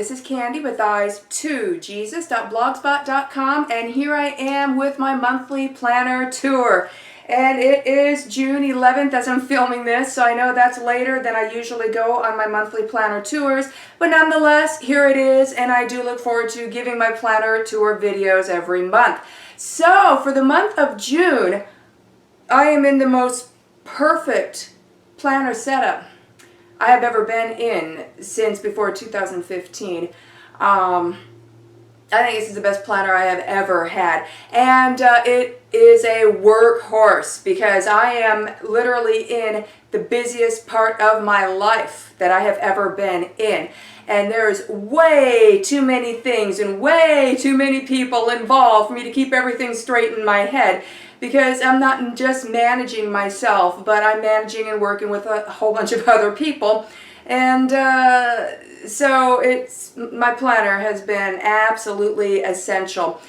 this is Candy with eyes2jesus.blogspot.com, and here I am with my monthly planner tour. And it is June 11th as I'm filming this, so I know that's later than I usually go on my monthly planner tours, but nonetheless, here it is, and I do look forward to giving my planner tour videos every month. So, for the month of June, I am in the most perfect planner setup I have ever been in since before 2015. I think this is the best planner I have ever had, and it is a workhorse because I am literally in the busiest part of my life that I have ever been in, and there's way too many things and way too many people involved for me to keep everything straight in my head, because I'm not just managing myself, but I'm managing and working with a whole bunch of other people. And so my planner has been absolutely essential.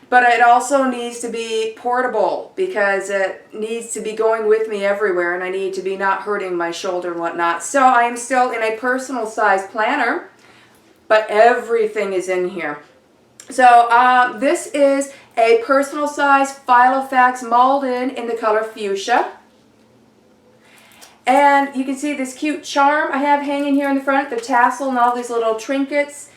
But it also needs to be portable because it needs to be going with me everywhere, and I need to be not hurting my shoulder and whatnot. So I am still in a personal size planner, but everything is in here. So this is a personal size Filofax Malden in the color fuchsia. And you can see this cute charm I have hanging here in the front, the tassel and all these little trinkets.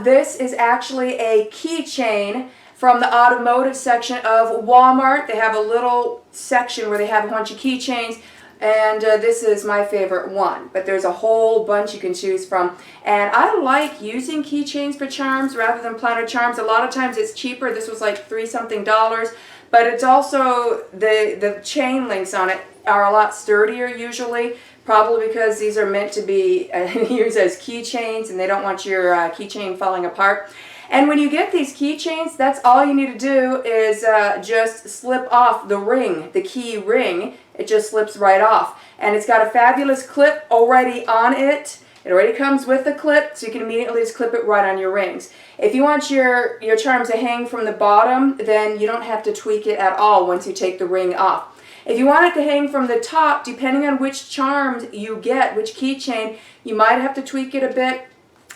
This is actually a keychain from the automotive section of Walmart. They have a little section where they have a bunch of keychains, and this is my favorite one. But there's a whole bunch you can choose from. And I like using keychains for charms rather than planner charms. A lot of times it's cheaper. This was like $3-something, but it's also the chain links on it are a lot sturdier usually, probably because these are meant to be used as keychains and they don't want your keychain falling apart. And when you get these keychains, that's all you need to do is just slip off the ring, the key ring. It just slips right off. And it's got a fabulous clip already on it. It already comes with the clip, so you can immediately just clip it right on your rings. If you want your charms to hang from the bottom, then you don't have to tweak it at all once you take the ring off. If you want it to hang from the top, depending on which charms you get, which keychain, you might have to tweak it a bit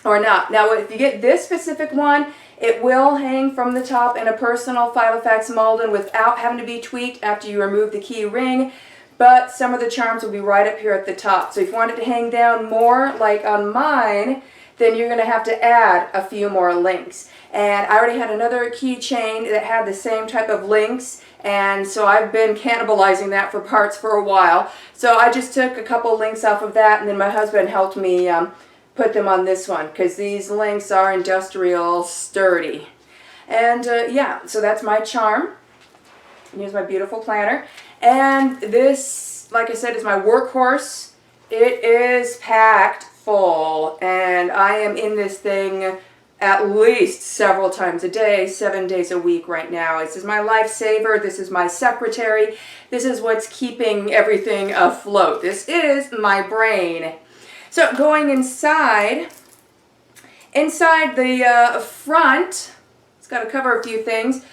or not. Now, if you get this specific one, it will hang from the top in a personal Filofax Malden without having to be tweaked after you remove the key ring. But some of the charms will be right up here at the top. So if you want it to hang down more, like on mine, then you're going to have to add a few more links. And I already had another keychain that had the same type of links, and so I've been cannibalizing that for parts for a while. So I just took a couple links off of that, and then my husband helped me put them on this one, because these links are industrial sturdy. And yeah, so that's my charm. Here's my beautiful planner. And this, like I said, is my workhorse. It is packed full, and I am in this thing at least several times a day, 7 days a week right now. This is my lifesaver. This is my secretary. This is what's keeping everything afloat. This is my brain. So going inside the front, it's got to cover a few things,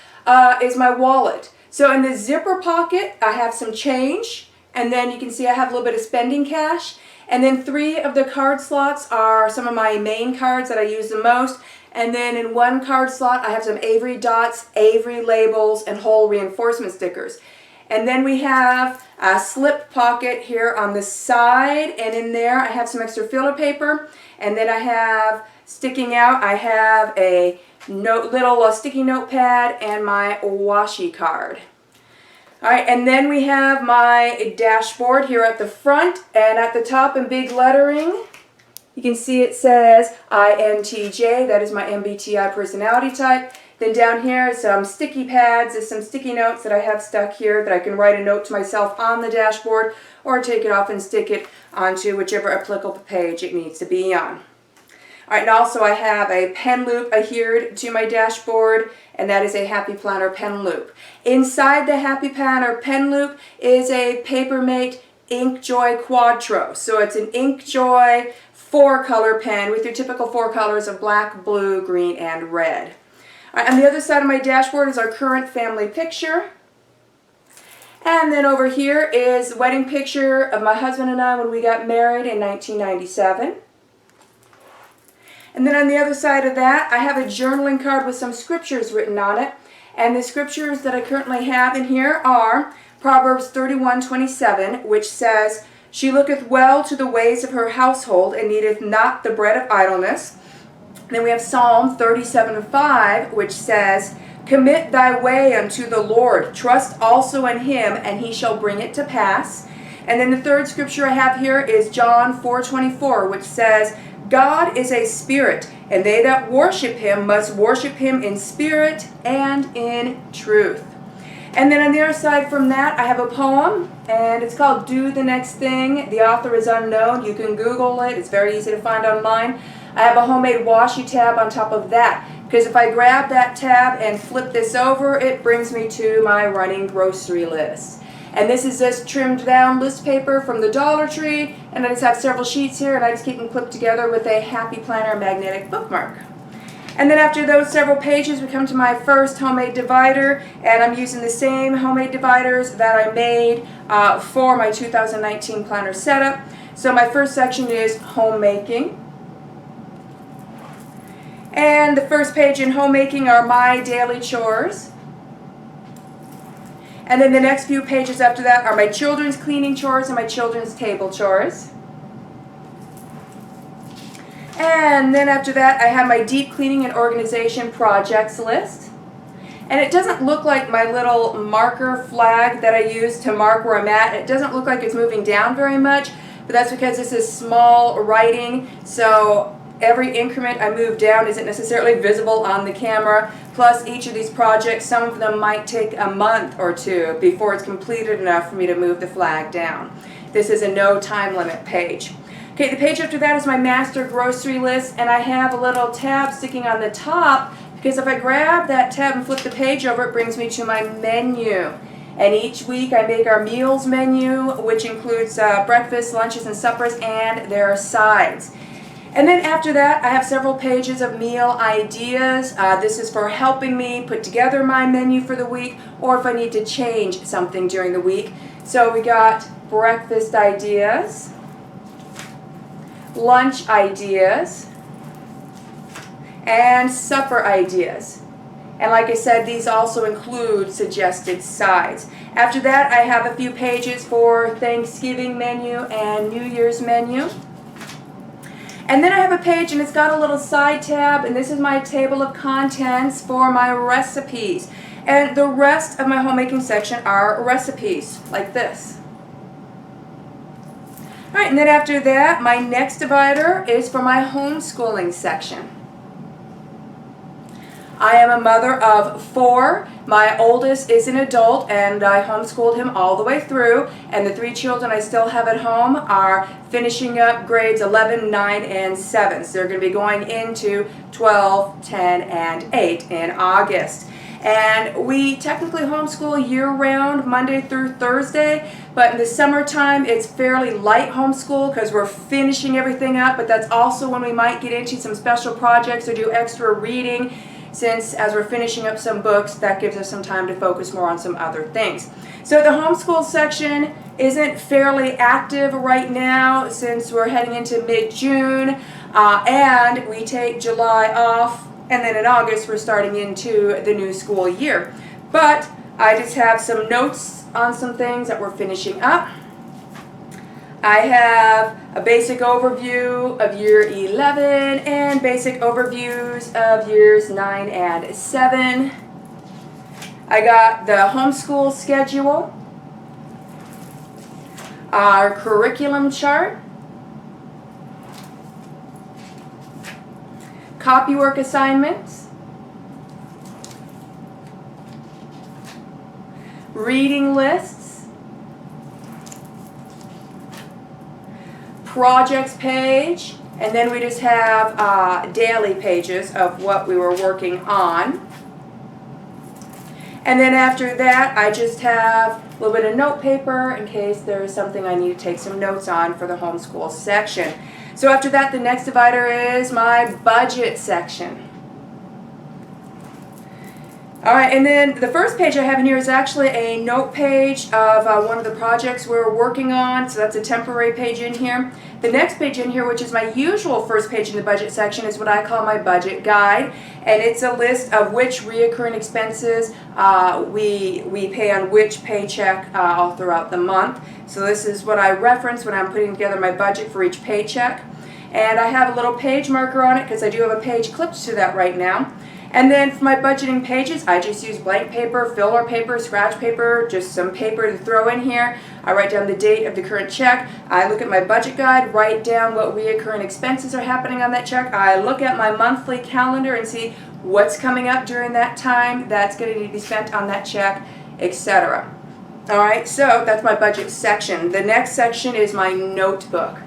is my wallet. So in the zipper pocket, I have some change, and then you can see I have a little bit of spending cash. And then 3 of the card slots are some of my main cards that I use the most. And then in one card slot, I have some Avery dots, Avery labels, and whole reinforcement stickers. And then we have a slip pocket here on the side, and in there I have some extra filler paper. And then I have, sticking out, I have a little sticky notepad and my washi card. Alright, and then we have my dashboard here at the front, and at the top in big lettering, you can see it says INTJ, that is my MBTI personality type. Then down here some sticky pads, there's some sticky notes that I have stuck here that I can write a note to myself on the dashboard, or take it off and stick it onto whichever applicable page it needs to be on. Alright, and also I have a pen loop adhered to my dashboard, and that is a Happy Planner pen loop. Inside the Happy Planner pen loop is a Papermate Inkjoy Quattro. So it's an Inkjoy 4-color pen with your typical 4 colors of black, blue, green, and red. All right, on the other side of my dashboard is our current family picture. And then over here is the wedding picture of my husband and I when we got married in 1997. And then on the other side of that, I have a journaling card with some scriptures written on it. And the scriptures that I currently have in here are Proverbs 31:27, which says, "She looketh well to the ways of her household, and needeth not the bread of idleness." Then we have Psalm 37:5, which says, "Commit thy way unto the Lord, trust also in him, and he shall bring it to pass." And then the third scripture I have here is John 4:24, which says, "God is a spirit, and they that worship him must worship him in spirit and in truth." And then on the other side from that, I have a poem, and it's called "Do the Next Thing." The author is unknown. You can Google it. It's very easy to find online. I have a homemade washi tab on top of that, because if I grab that tab and flip this over, it brings me to my running grocery list. And this is just trimmed down list paper from the Dollar Tree, and I just have several sheets here, and I just keep them clipped together with a Happy Planner magnetic bookmark. And then after those several pages, we come to my first homemade divider, and I'm using the same homemade dividers that I made for my 2019 planner setup. So my first section is Homemaking. And the first page in Homemaking are my daily chores. And then the next few pages after that are my children's cleaning chores and my children's table chores. And then after that, I have my deep cleaning and organization projects list. And it doesn't look like my little marker flag that I use to mark where I'm at. It doesn't look like it's moving down very much, but that's because this is small writing, so every increment I move down isn't necessarily visible on the camera. Plus, each of these projects, some of them might take a month or two before it's completed enough for me to move the flag down. This is a no time limit page. Okay, the page after that is my master grocery list, and I have a little tab sticking on the top because if I grab that tab and flip the page over, it brings me to my menu. And each week I make our meals menu, which includes breakfast, lunches, and suppers, and their sides. And then after that, I have several pages of meal ideas. This is for helping me put together my menu for the week, or if I need to change something during the week. So we got breakfast ideas, lunch ideas, and supper ideas. And like I said, these also include suggested sides. After that, I have a few pages for Thanksgiving menu and New Year's menu. And then I have a page, and it's got a little side tab, and this is my table of contents for my recipes. And the rest of my homemaking section are recipes, like this. Alright, and then after that, my next divider is for my homeschooling section. I am a mother of 4. My oldest is an adult, and I homeschooled him all the way through. And the 3 children I still have at home are finishing up grades 11, 9, and 7. So they're going to be going into 12, 10, and 8 in August. And we technically homeschool year-round, Monday through Thursday, but in the summertime it's fairly light homeschool because we're finishing everything up, but that's also when we might get into some special projects or do extra reading, since as we're finishing up some books, that gives us some time to focus more on some other things. So the homeschool section isn't fairly active right now since we're heading into mid-June, and we take July off, and then in August we're starting into the new school year. But I just have some notes on some things that we're finishing up. I have a basic overview of year 11 and basic overviews of years 9 and 7. I got the homeschool schedule, our curriculum chart, copywork assignments, reading lists, projects page, and then we just have daily pages of what we were working on. And then after that, I just have a little bit of note paper in case there is something I need to take some notes on for the homeschool section. So after that, the next divider is my budget section. Alright, and then the first page I have in here is actually a note page of one of the projects we're working on, so that's a temporary page in here. The next page in here, which is my usual first page in the budget section, is what I call my budget guide, and it's a list of which reoccurring expenses we pay on which paycheck all throughout the month. So this is what I reference when I'm putting together my budget for each paycheck. And I have a little page marker on it because I do have a page clipped to that right now. And then for my budgeting pages, I just use blank paper, filler paper, scratch paper, just some paper to throw in here. I write down the date of the current check. I look at my budget guide, write down what reoccurring expenses are happening on that check. I look at my monthly calendar and see what's coming up during that time that's going to need to be spent on that check, etc. Alright, so that's my budget section. The next section is my notebook.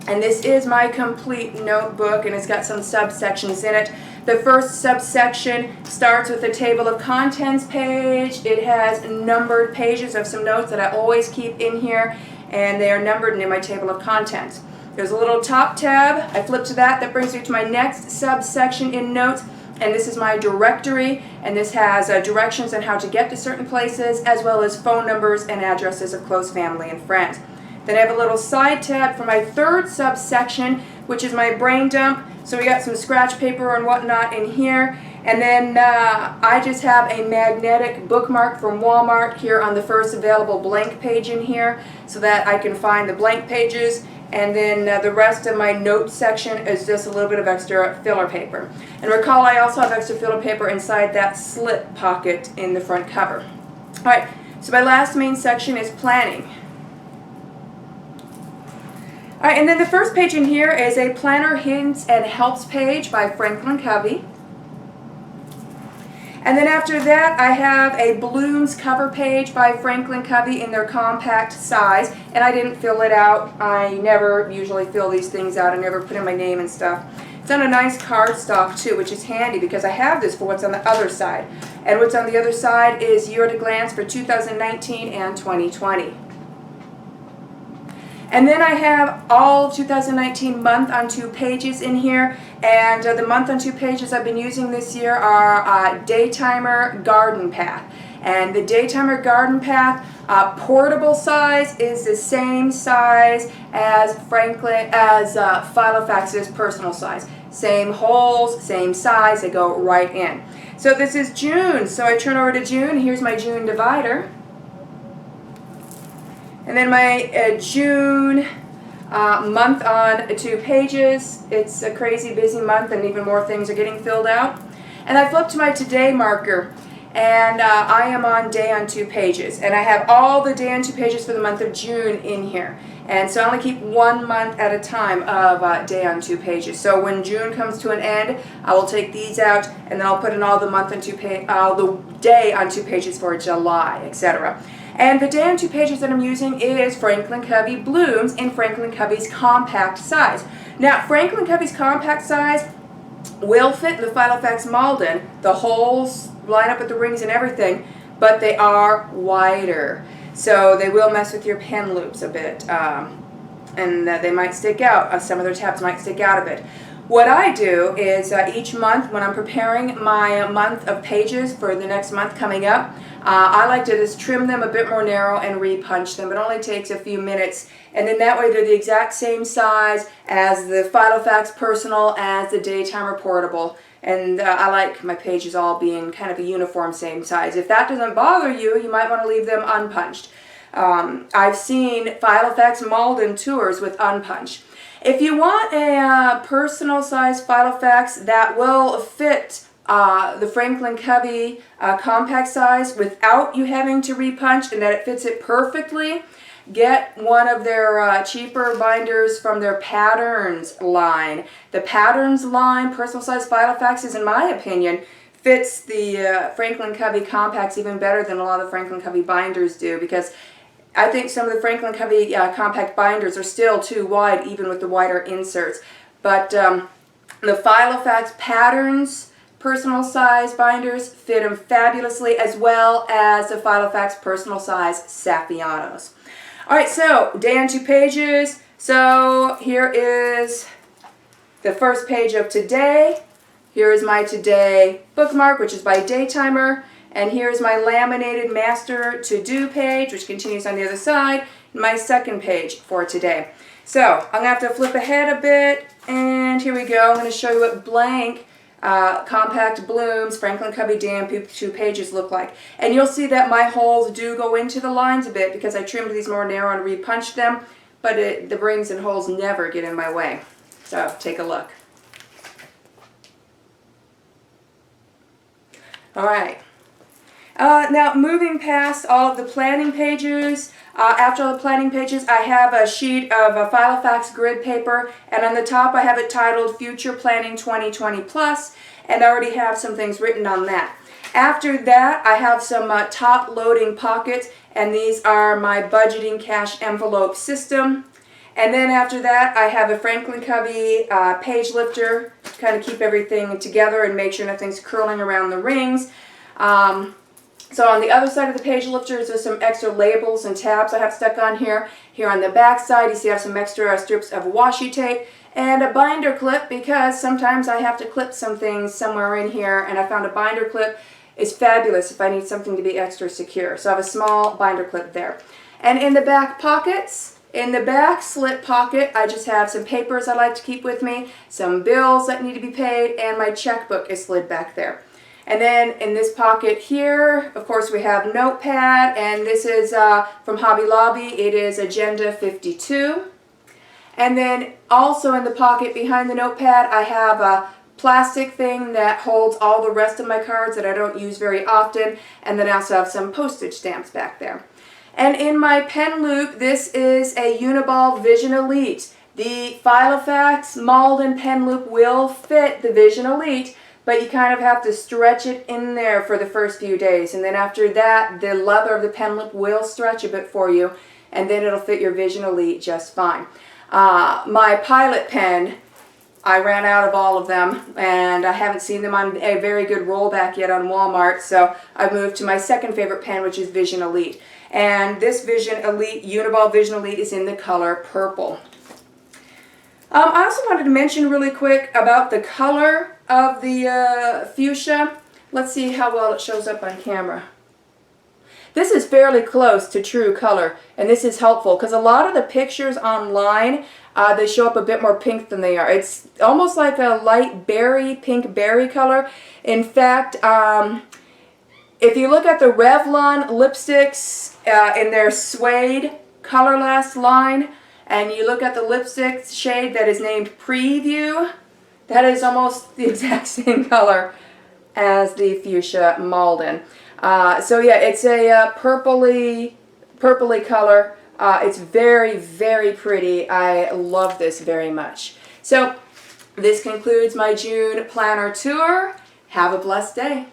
And this is my complete notebook, and it's got some subsections in it. The first subsection starts with a table of contents page. It has numbered pages of some notes that I always keep in here, and they are numbered and in my table of contents. There's a little top tab. I flip to that. That brings me to my next subsection in notes, and this is my directory, and this has directions on how to get to certain places, as well as phone numbers and addresses of close family and friends. Then I have a little side tab for my third subsection, which is my brain dump. So we got some scratch paper and whatnot in here. And then I just have a magnetic bookmark from Walmart here on the first available blank page in here, so that I can find the blank pages. And then the rest of my notes section is just a little bit of extra filler paper. And recall, I also have extra filler paper inside that slip pocket in the front cover. Alright, so my last main section is planning. Alright, and then the first page in here is a planner hints and helps page by Franklin Covey. And then after that, I have a Blooms cover page by Franklin Covey in their compact size. And I didn't fill it out. I never usually fill these things out. I never put in my name and stuff. It's on a nice cardstock too, which is handy because I have this for what's on the other side. And what's on the other side is Year at a Glance for 2019 and 2020. And then I have all 2019 month on 2 pages in here, and the month on 2 pages I've been using this year are Daytimer Garden Path. And the Daytimer Garden Path portable size is the same size as Filofax's personal size. Same holes, same size, they go right in. So this is June, so I turn over to June. Here's my June divider. And then my June month on 2 pages. It's a crazy busy month, and even more things are getting filled out. And I flip to my today marker, and I am on day on 2 pages. And I have all the day on 2 pages for the month of June in here. And so I only keep 1 month at a time of day on 2 pages. So when June comes to an end, I will take these out, and then I'll put in all the month on 2 all the day on 2 pages for July, etc. And the day on 2 pages that I'm using is Franklin Covey Blooms in Franklin Covey's compact size. Now, Franklin Covey's compact size will fit in the Filofax Malden. The holes line up with the rings and everything, but they are wider. So they will mess with your pen loops a bit, and they might stick out. Some of their tabs might stick out a bit. What I do is each month when I'm preparing my month of pages for the next month coming up, I like to just trim them a bit more narrow and repunch them. It only takes a few minutes, and then that way they're the exact same size as the Filofax Personal, as the Daytimer Portable. And I like my pages all being kind of a uniform same size. If that doesn't bother you, you might want to leave them unpunched. I've seen Filofax Malden tours with unpunched. If you want a personal size Filofax that will fit the Franklin Covey compact size without you having to repunch, and that it fits it perfectly, get one of their cheaper binders from their Patterns line. The Patterns line personal size Filofaxes, in my opinion, fits the Franklin Covey compacts even better than a lot of the Franklin Covey binders do, because I think some of the Franklin Covey compact binders are still too wide, even with the wider inserts. But the Filofax Patterns personal size binders fit them fabulously, as well as the Filofax personal size Saffianos. Alright, so day on 2 pages. So here is the first page of today. Here is my today bookmark, which is by Daytimer. And here's my laminated master to-do page, which continues on the other side, and my second page for today. So I'm going to have to flip ahead a bit, and here we go. I'm going to show you what blank compact blooms Franklin Covey Dam 2 pages look like. And you'll see that my holes do go into the lines a bit because I trimmed these more narrow and repunched them, but the rings and holes never get in my way. So take a look. All right. Now moving past all of the planning pages, after all the planning pages I have a sheet of Filofax grid paper, and on the top I have it titled Future Planning 2020 Plus, and I already have some things written on that. After that I have some top loading pockets, and these are my budgeting cash envelope system. And then after that I have a Franklin Covey page lifter to kind of keep everything together and make sure nothing's curling around the rings. So on the other side of the page lifters, there's some extra labels and tabs I have stuck on here. Here on the back side, you see I have some extra strips of washi tape and a binder clip, because sometimes I have to clip some things somewhere in here, and I found a binder clip is fabulous if I need something to be extra secure. So I have a small binder clip there. And in the back pockets, in the back slip pocket, I just have some papers I like to keep with me, some bills that need to be paid, and my checkbook is slid back there. And then in this pocket here, of course, we have Notepad, and this is from Hobby Lobby. It is Agenda 52. And then also in the pocket behind the Notepad, I have a plastic thing that holds all the rest of my cards that I don't use very often, and then I also have some postage stamps back there. And in my pen loop, this is a Uniball Vision Elite. The Filofax Malden pen loop will fit the Vision Elite, but you kind of have to stretch it in there for the first few days, and then after that the leather of the pen loop will stretch a bit for you, and then it'll fit your Vision Elite just fine. My Pilot pen, I ran out of all of them, and I haven't seen them on a very good rollback yet on Walmart, so I moved to my second favorite pen, which is Vision Elite. And this Vision Elite, Uniball Vision Elite, is in the color purple. I also wanted to mention really quick about the color of the fuchsia. Let's see how well it shows up on camera. This is fairly close to true color, and this is helpful because a lot of the pictures online, they show up a bit more pink than they are. It's almost like a light berry, pink berry color. In fact, if you look at the Revlon lipsticks in their suede Color Last line, and you look at the lipstick shade that is named Preview, that is almost the exact same color as the fuchsia Malden. So yeah, it's a purpley color. It's very, very pretty. I love this very much. So this concludes my June planner tour. Have a blessed day.